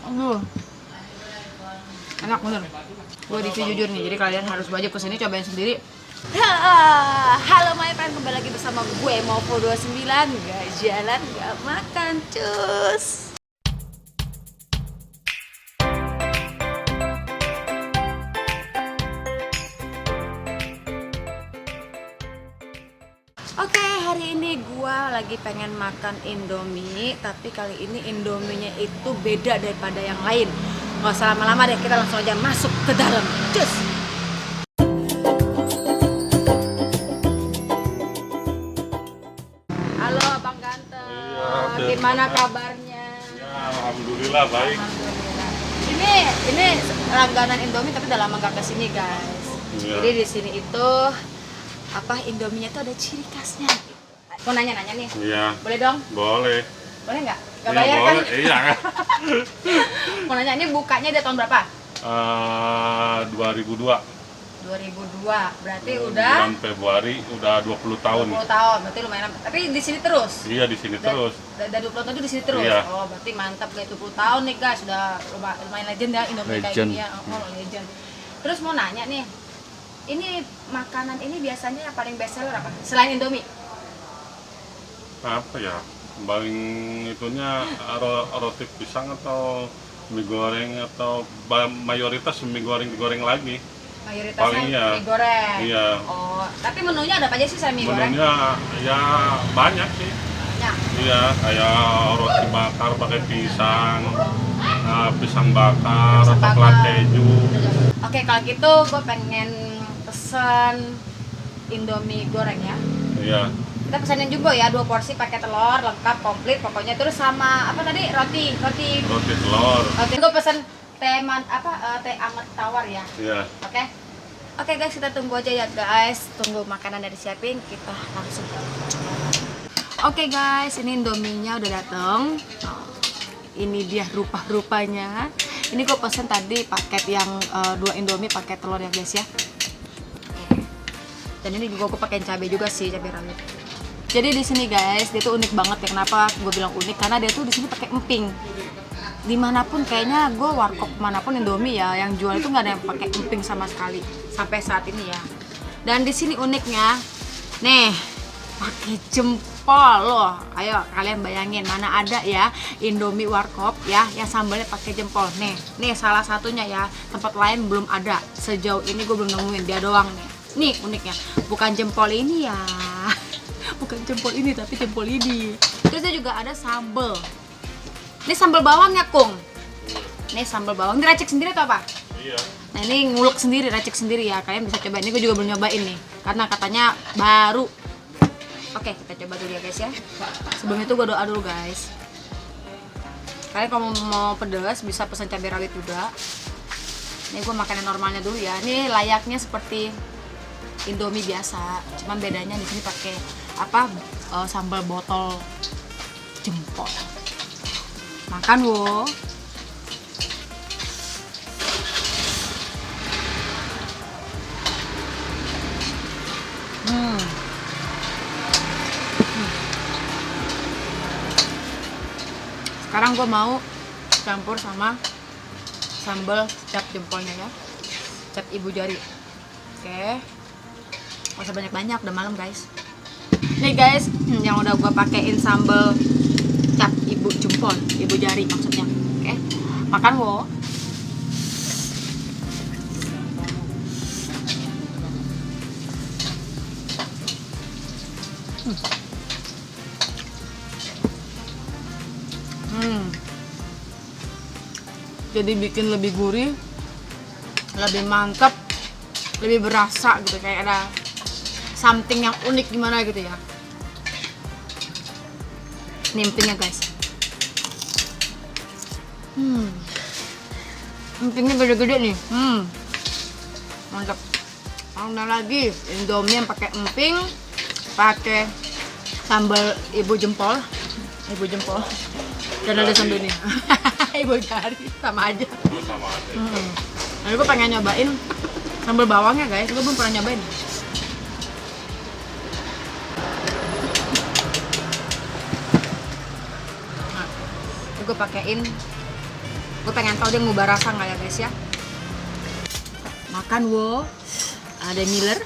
Aduh, enak bener. Gue review jujur nih, jadi kalian harus wajib kesini cobain sendiri. Halo my friend, kembali lagi bersama gue Movo 29. Gak jalan, gak makan, cus. Oke, hari ini gue lagi pengen makan Indomie. Tapi kali ini Indominya itu beda daripada yang lain. Gak usah lama-lama deh, kita langsung aja masuk ke dalam. Cus. Halo Abang Ganteng, iya, gimana kabarnya? Ya, alhamdulillah baik. Alhamdulillah. Ini langganan Indomie tapi udah lama gak kesini guys. Iya. Jadi di sini itu Indominya tuh ada ciri khasnya. Mau nanya-nanya nih? Iya. Boleh dong? Boleh. Boleh nggak? Nggak Iya, bayar boleh. kan? Iya. Mau nanya, ini bukanya dari tahun berapa? 2002. 2002, berarti udah Bulan Februari udah 20 tahun. 20 tahun, berarti lumayan lama. Tapi di sini terus? Iya, di sini terus. Dari 20 tahun itu di sini terus? Iya. Oh, berarti mantap guys, 20 tahun nih guys, sudah lumayan legend ya Indomie kayak Legend. gini ya. Oh, legend. Terus mau nanya nih, ini makanan ini biasanya yang paling best seller apa? Selain Indomie? Apa ya? Paling itunya roti pisang atau mie goreng atau mayoritas mie goreng lagi. Mayoritasnya Paling iya. mie goreng. Iya. Oh, tapi menunya ada apa aja sih selain mie goreng? Menunya ya banyak sih. Banyak. Iya, kayak roti bakar pakai pisang, pisang bakar, Pisang coklat bakar. keju. Oke, kalau gitu gue pengen pesen Indomie goreng ya. Iya, Kita pesanin jumbo ya, 2 porsi pakai telur lengkap komplit pokoknya. Terus sama apa tadi? Roti. roti telur. Gue pesen teh teh anget tawar ya. Iya. Oke guys, kita tunggu aja ya guys. Tunggu makanan dari siapin, kita langsung Oke guys, ini Indominya udah dateng. Ini dia rupa-rupanya. Ini gue pesen tadi paket yang 2 Indomie pakai telur ya guys ya. Dan ini juga gue pakai cabai juga sih, cabai rawit. Jadi di sini guys, dia tuh unik banget ya. Kenapa gue bilang unik? Karena dia tuh di sini pakai emping. Dimanapun kayaknya gue warkop manapun Indomie ya, yang jual itu nggak ada yang pakai emping sama sekali sampai saat ini ya. Dan di sini uniknya, nih pakai jempol loh. Ayo kalian bayangin, mana ada ya Indomie warkop ya yang sambalnya pakai jempol. Nih salah satunya ya, tempat lain belum ada. Sejauh ini gue belum nemuin, dia doang nih. Nih uniknya, bukan jempol ini ya, bukan jempol ini tapi jempol ini. Terus dia juga ada sambal. Ini sambal bawangnya Kung. Ini sambal bawang, ini racik sendiri atau apa? Iya. Nah ini ngulek sendiri, racik sendiri ya. Kalian bisa coba, ini gue juga belum nyobain nih karena katanya baru. Oke, kita coba dulu ya guys ya. Sebelum itu gue doa dulu guys. Kalian kalau mau pedas bisa pesan cabai rawit juga. Ini gue makanan normalnya dulu ya. Ini layaknya seperti Indomie biasa, cuman bedanya di sini pakai sambal botol jempol. Makan wo. Sekarang gue mau campur sama sambal cap jempolnya ya, cap ibu jari. Oke, nggak usah banyak-banyak, udah malam guys. Nih guys, yang udah gue pakein sambal cap ibu jempol, ibu jari maksudnya. Oke, makan wo. Jadi bikin lebih gurih, lebih mantap, lebih berasa gitu, kayak ada something yang unik gimana gitu ya. Ini empingnya guys. Empingnya gede-gede nih. Mantap. Ada lagi Indomie yang pakai emping, pakai sambal ibu jempol, dan ada sambal ini. Ibu jari sama aja. Sama aja. Nah, gue pengen nyobain sambal bawangnya guys, gue belum pernah nyobain. Nah, gue pakein Gue pengen tahu dia ngubah rasa nggak ya guys ya. Makan wo. Ada Miller.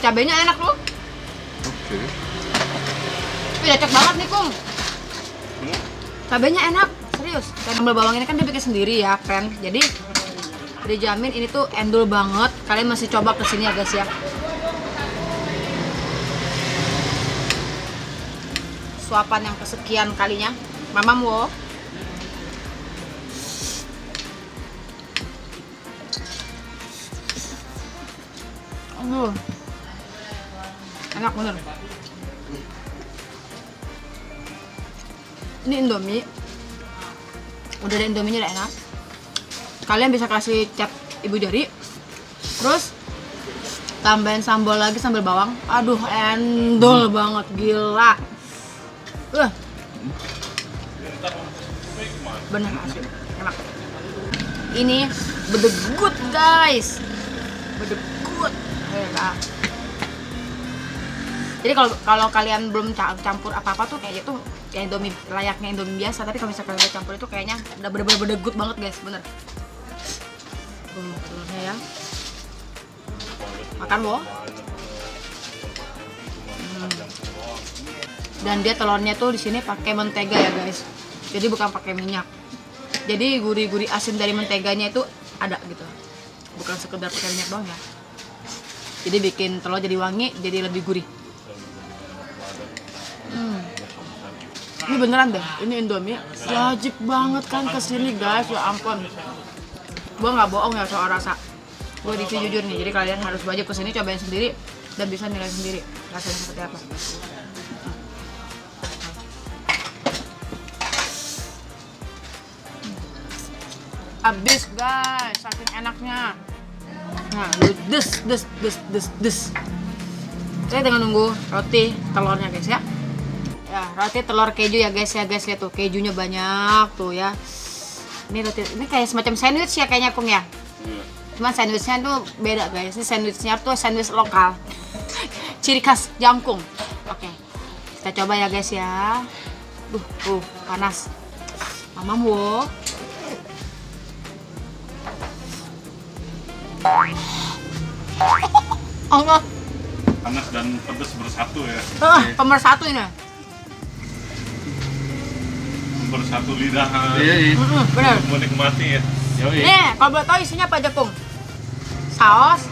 Cabenya enak loh. Oke. Ih, cocok banget nih Kung. Cabenya enak, serius. Dan sambal bawang ini kan dia bikin sendiri ya, friend. Jadi dijamin ini tuh endul banget. Kalian masih coba kesini ya guys ya. Suapan yang kesekian kalinya, Mamam wo. Enak bener. Ini Indomie. Udah ada Indominya udah enak. Kalian bisa kasih cap ibu jari. Terus tambahin sambal lagi, sambal bawang. Aduh, endol banget, gila. Bener asli, enak. Ini bedegut guys. Bedegut. Enak. Jadi kalau kalian belum campur apa-apa tuh kayak itu kayak Indomie, layaknya Indomie biasa, tapi kalau misalkan udah campur itu kayaknya udah bener-bener bedegut banget guys, bener. Telurnya ya. Makan wo. Dan dia telurnya tuh di sini pakai mentega ya guys. Jadi bukan pakai minyak. Jadi gurih-gurih asin dari menteganya itu ada gitu. Bukan sekedar pakai minyak doang ya. Jadi bikin telur jadi wangi, jadi lebih gurih. Ini beneran deh, ini Indomie wajib banget kan kesini guys, ya ampun. Gue nggak bohong ya soal rasa. Gue review jujur nih, jadi kalian harus wajib kesini cobain sendiri dan bisa nilai sendiri rasanya seperti apa. Habis guys, saking enaknya. Nah, des. Saya tinggal nunggu roti telurnya guys ya. Ya, roti telur keju ya guys, lihat tuh kejunya banyak tuh ya. Ini roti, ini kayak semacam sandwich ya kayaknya Kung ya. Cuman sandwichnya tuh beda guys, ini sandwichnya tuh sandwich lokal. Ciri khas Jangkung. Oke, kita coba ya guys ya. Panas. Mamam wo. Allah. Panas dan pedas bersatu ya. Pemersatu ini. Bersatu lidah. Iya. Bener. Menikmati ya. Nih, kalau boleh tahu isinya apa aja Kung? Saus,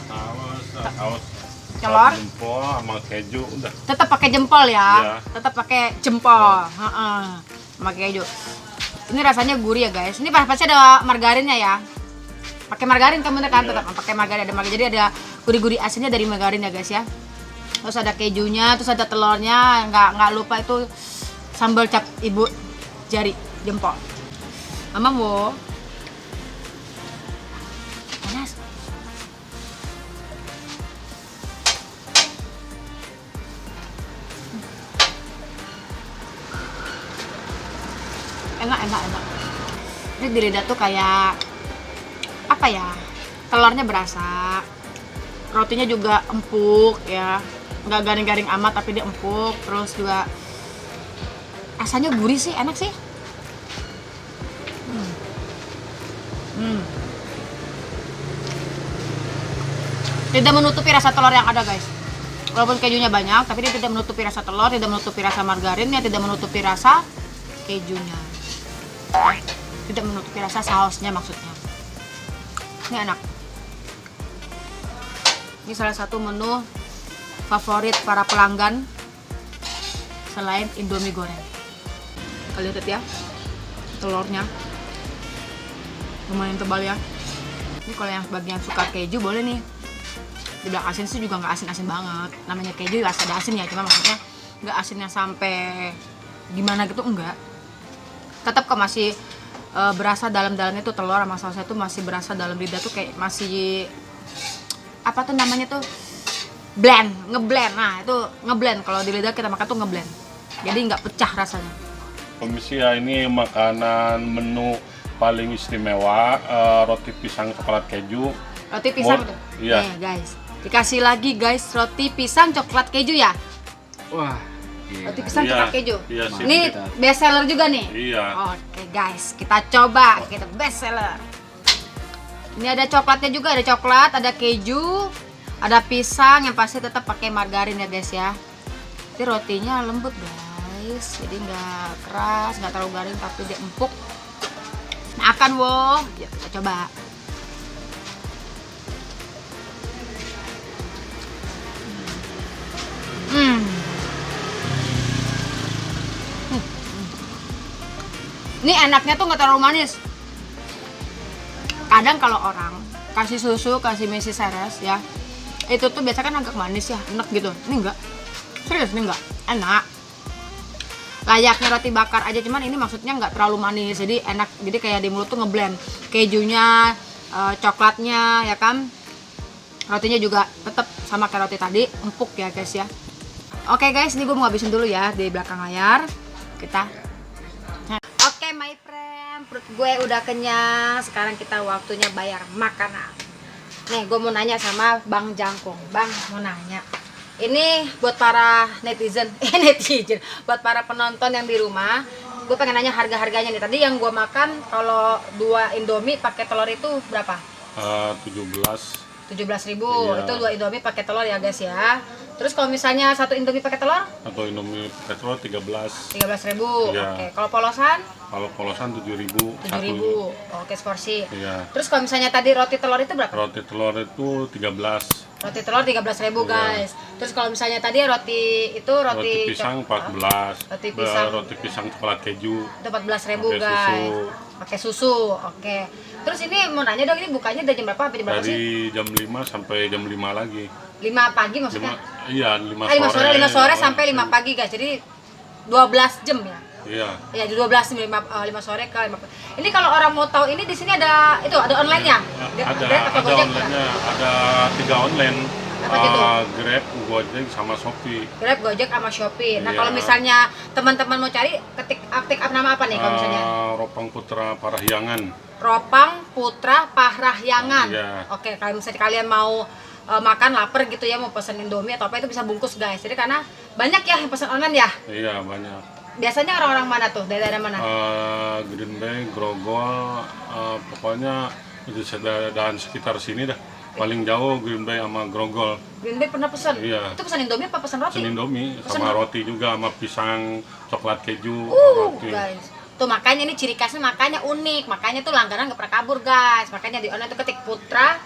Saus telur, jempol sama keju udah. tetap pakai jempol ya. Iya. Tetap pakai jempol. Sama keju. Ini rasanya gurih ya guys. Ini pasti ada margarinnya ya. Pakai margarin kan bener kan? Tetap pakai margarin, ada margarin. Jadi ada gurih-gurih asinnya dari margarin ya guys ya. Terus ada kejunya, terus ada telurnya. Nggak lupa itu sambal cap ibu jari jempol. Mamam wo. Panas. Enak. Ini di lidah tuh kayak apa ya? Telurnya berasa. Rotinya juga empuk ya. Nggak garing-garing amat tapi dia empuk. Terus juga rasanya gurih sih, enak sih. Tidak menutupi rasa telur yang ada guys. Walaupun kejunya banyak, tapi dia tidak menutupi rasa telur, tidak menutupi rasa margarinnya, tidak menutupi rasa kejunya. Tidak menutupi rasa sausnya maksudnya. Ini enak. Ini salah satu menu favorit para pelanggan selain Indomie goreng. Kalian lihat ya, telurnya lumayan tebal ya. Ini kalau yang bagian suka keju boleh nih. Dibilang asin sih juga nggak asin-asin banget. Namanya keju ya ada asin ya, cuma maksudnya nggak asinnya sampai gimana gitu, enggak. Tetap kok masih berasa dalam-dalamnya tuh telur sama sausnya tuh masih berasa dalam lidah tuh kayak masih apa tuh namanya tuh ngeblend. Nah itu ngeblend, kalau di lidah kita makan tuh ngeblend. Jadi nggak pecah rasanya. Komisi ya, ini makanan menu paling istimewa, roti pisang coklat keju. Roti pisang tuh. Iya. Nih guys. Dikasih lagi guys roti pisang coklat keju ya. Wah. Roti pisang Iya, coklat keju. iya sih. Ini best seller juga nih. Iya. Oke guys, kita coba. Kita best seller. Ini ada coklatnya juga, ada coklat, ada keju, ada pisang yang pasti tetap pakai margarin ya guys ya. Jadi rotinya lembut guys, jadi nggak keras, nggak terlalu garing tapi dia empuk. Nah akan woh, yuk kita coba. Ini enaknya tuh nggak terlalu manis. Kadang kalau orang kasih susu, kasih Mesi Ceres ya, itu tuh biasa kan agak manis ya, enak gitu. Ini enggak, serius ini enggak, enak. Layaknya roti bakar aja, cuman ini maksudnya nggak terlalu manis, jadi enak. Jadi kayak di mulut tuh ngeblend kejunya, coklatnya ya kan. Rotinya juga tetap sama kayak roti tadi, empuk ya guys ya. Oke guys, ini gue mau ngabisin dulu ya di belakang layar. Kita Oke my friend, perut gue udah kenyang. Sekarang kita waktunya bayar makanan. Nih gue mau nanya sama Bang Jangkung. Bang mau nanya, ini buat para netizen, buat para penonton yang di rumah, gue pengen nanya harga-harganya nih. Tadi yang gue makan kalau 2 Indomie pakai telur itu berapa? 17.000. Iya. Itu 2 Indomie pakai telur ya guys ya. Terus kalau misalnya 1 Indomie pakai telur? Atau Indomie pakai telur 13.000. Iya. Oke, kalau polosan? Kalau polosan 7.000. 7.000. Oke, seporsi. Iya. Terus kalau misalnya tadi roti telur itu berapa? Roti telur itu 13. Roti telur 13.000 guys. Terus kalau misalnya tadi roti itu Roti pisang 14. Roti pisang. Roti pisang coklat keju. Itu 14.000 Pakai guys. susu. Pakai susu. Oke. Terus ini mau nanya dong, ini bukanya dari jam berapa sampai jam berapa sih? Dari jam 5 sampai jam 5 lagi. 5 pagi maksudnya? Iya, 5 5 sore. 5 sore sampai 5 pagi guys. Jadi 12 jam ya. Iya. Ya, 12 jam 5 sore ke 5 pagi. Ini kalau orang mau tahu ini di sini ada online-nya? Ada online-nya, ada 3 online. Apa gitu? Grab, Gojek sama Shopee. Grab, Gojek sama Shopee. Nah, Iya. kalau misalnya teman-teman mau cari ketik nama apa nih kalau misalnya? Ropang Putra Parahyangan. Ropang Putra Parahyangan. Iya. Oke, kalau misalnya kalian mau makan lapar gitu ya, mau pesen Indomie atau apa itu bisa bungkus guys. Jadi karena banyak ya yang pesen online ya. Iya, banyak. Biasanya orang-orang mana tuh? Dari daerah mana? Green Bay, Grogol, pokoknya itu dan sekitar sini dah. Paling jauh Green Bay sama Grogol. Green Bay pernah pesen? Iya. Itu pesen Indomie apa pesen roti? Pesen Indomie sama roti juga, sama pisang coklat keju, roti. Guys. Tuh makanya ini ciri khasnya, makanya unik. Makanya tuh langganan nggak pernah kabur guys. Makanya di online tuh ketik Putra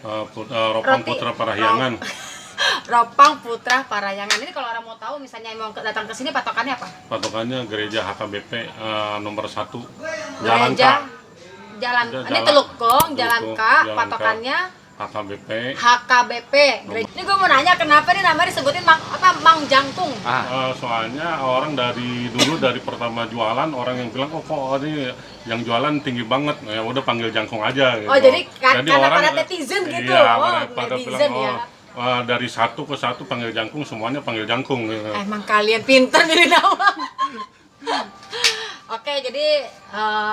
Ropang Roti. Putra Parahyangan. Ropang Putra Parahyangan. Ini kalau orang mau tahu misalnya mau datang ke sini patokannya apa? Patokannya gereja HKBP nomor 1. Jalan K. Gereja Jalan ini Teluk Gong, Jalan K, Jalan K. patokannya HKBP. HKBP. Ini gue mau nanya kenapa nih namanya disebutin Mang Jangkung? Soalnya orang dari dulu dari pertama jualan orang yang bilang kok ini yang jualan tinggi banget, ya udah panggil Jangkung aja gitu. Oh jadi karena orang, para netizen gitu. Iya, pada Netizen bilang, ya. Dari satu ke satu panggil Jangkung, semuanya panggil Jangkung gitu. Emang kalian pinter milih nama. Oke, jadi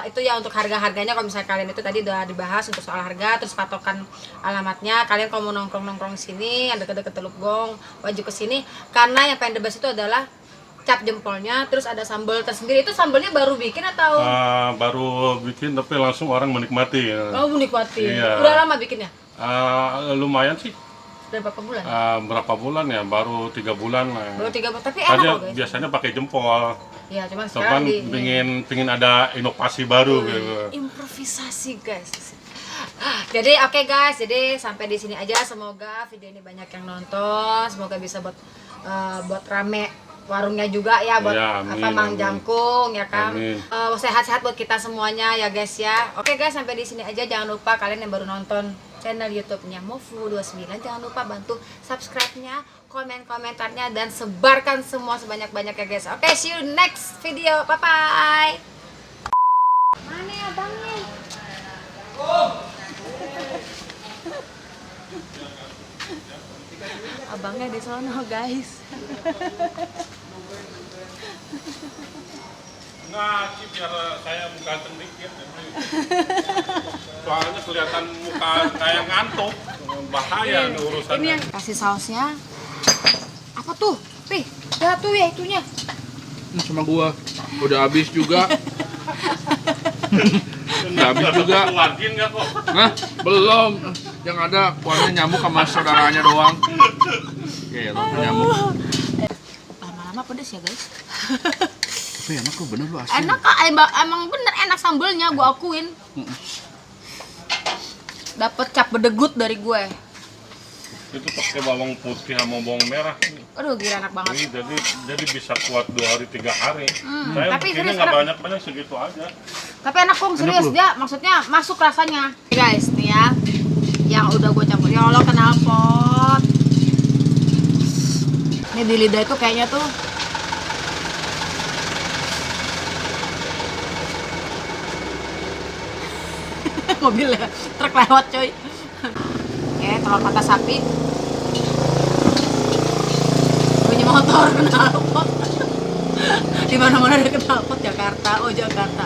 itu ya untuk harga-harganya. Kalau misalnya kalian itu tadi udah dibahas untuk soal harga, terus patokan alamatnya. Kalian kalau mau nongkrong-nongkrong sini, yang deket-deket Teluk Gong, wajib ke sini. Karena yang pengen the best itu adalah cap jempolnya, terus ada sambal tersendiri. Itu sambalnya baru bikin atau? Baru bikin tapi langsung orang menikmati. Oh, menikmati. Iya. Udah lama bikinnya? Lumayan sih. Udah berapa bulan? Berapa bulan ya? Baru 3 bulan lah. Baru 3 bulan, tapi enak loh guys. Biasanya pakai jempol. Ya, cuman Cuman sekarang pingin ada inovasi baru gitu. improvisasi guys. Jadi oke guys, jadi sampai di sini aja. Semoga video ini banyak yang nonton. Semoga bisa buat rame warungnya juga ya, buat Ya, amin, Mang amin. Jangkung ya kan. Amin. Sehat-sehat buat kita semuanya ya guys ya. Oke guys, sampai di sini aja. Jangan lupa kalian yang baru nonton channel YouTube-nya Mofu29, jangan lupa bantu subscribe-nya, komen-komentarnya, dan sebarkan semua sebanyak-banyak ya guys. Oke, see you next video. Bye bye. Mana abangnya? Abangnya di sono guys. Nah, biar saya ganteng dikit. Soalnya kelihatan muka kayak ngantuk. bahaya nih urusannya. Ini yang kasih sausnya. Apa tuh? Pih, udah tuh ya itunya. Sama gua udah habis juga. Udah habis juga. Keluarin nggak kok? Hah? Belum. Yang ada keluarnya nyamuk sama saudaranya doang. Gila, nyamuk. Lama-lama pedes ya guys. Tapi enak kok, bener lu asin. Enak kak, emang bener enak sambelnya, gue akuin. Dapet cap bedegut dari gue. Itu pakai bawang putih sama bawang merah. Aduh gila enak banget. Ini jadi bisa kuat 2 hari 3 hari. Saya tapi bikinnya serius, nggak enak. banyak segitu aja. Tapi enak kok, serius loh. dia, maksudnya masuk rasanya. Guys, nih ya, yang udah gue campur. Ya Allah, knalpot. Ini di lidah itu kayaknya tuh mobilnya, truk lewat coy. Oke, telur mata sapi. Bunyi motor knalpot. Di mana-mana ada knalpot Jakarta, oh Jakarta.